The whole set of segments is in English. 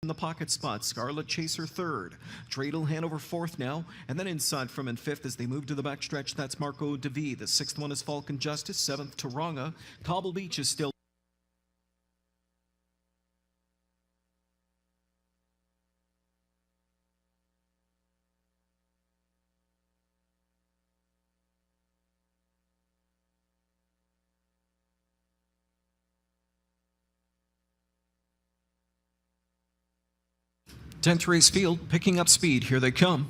in the pocket spot. Scarlet Chaser third. Dreidel Hanover fourth now, and then inside from in fifth as they move to the backstretch. That's Marco DeVee. The sixth one is Falcon Justice. Seventh, Taronga. Cobble Beach is still. Tenth race field picking up speed. Here they come.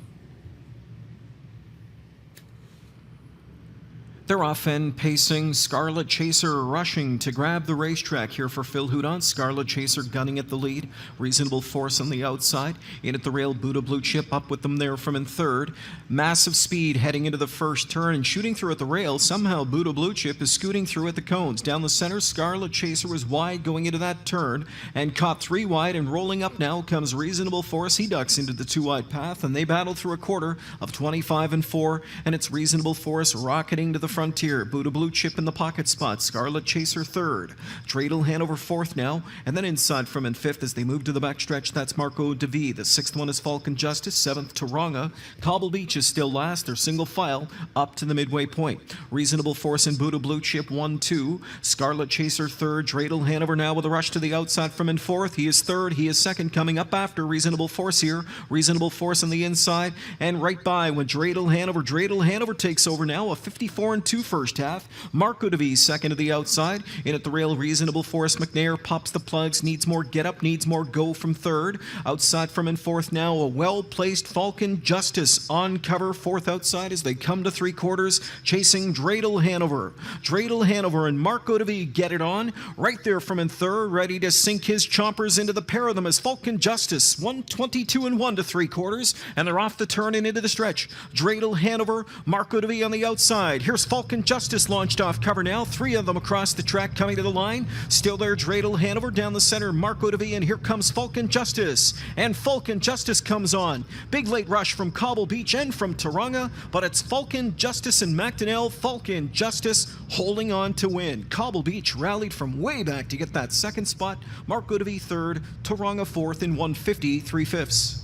They're off and pacing. Scarlet Chaser rushing to grab the racetrack here for Phil Houdon. Scarlet Chaser gunning at the lead. Reasonable Force on the outside. In at the rail, Buddha Blue Chip up with them there from in third. Massive speed heading into the first turn and shooting through at the rail. Somehow Buddha Blue Chip is scooting through at the cones. Down the center, Scarlet Chaser was wide going into that turn and caught three wide, and rolling up now comes Reasonable Force. He ducks into the two wide path and they battle through a quarter of 25 and 4, and it's Reasonable Force rocketing to the frontier. Buddha Blue Chip in the pocket spot. Scarlet Chaser third. Dreidel Hanover fourth now, and then inside from in fifth as they move to the backstretch. That's Marco DeVee. The sixth one is Falcon Justice. Seventh, Taronga. Cobble Beach is still last. They're single file up to the midway point. Reasonable Force and Buddha Blue Chip 1-2. Scarlet Chaser third. Dreidel Hanover now with a rush to the outside from in fourth. He is third. He is second, coming up after Reasonable Force here. Reasonable Force on the inside and right by when Dreidel Hanover. Dreidel Hanover takes over now, a 54-2 first half. Marco DeVee second to the outside. In at the rail, Reasonable Force. McNair pops the plugs. Needs more get up. Needs more go from third. Outside from in fourth now, a well-placed Falcon Justice on cover. Fourth outside as they come to three quarters, chasing Dreidel Hanover. Dreidel Hanover and Marco DeVee get it on. Right there from in third, ready to sink his chompers into the pair of them as Falcon Justice. 122 and 1 to three quarters, and they're off the turn and into the stretch. Dreidel Hanover, Marco DeVee on the outside. Here's Falcon Justice launched off cover now. Three of them across the track coming to the line. Still there, Dreidel Hanover. Down the center, Marco DeVee, and here comes Falcon Justice. And Falcon Justice comes on. Big late rush from Cobble Beach and from Taronga, but it's Falcon Justice and Macdonell. Falcon Justice holding on to win. Cobble Beach rallied from way back to get that second spot. Marco DeVee third, Taronga fourth in 150 3/5.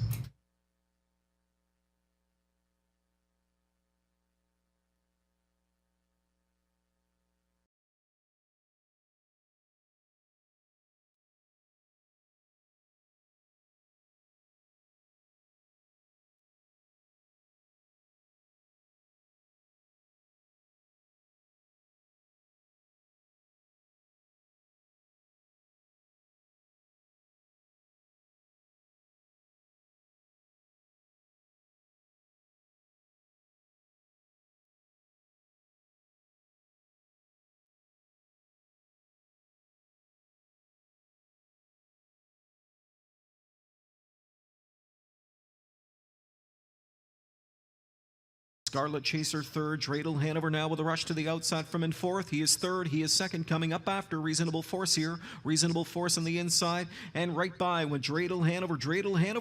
Scarlet Chaser third. Dreidel Hanover now with a rush to the outside from in fourth. He is third. He is second, coming up after Reasonable Force here. Reasonable Force on the inside and right by when Dreidel Hanover.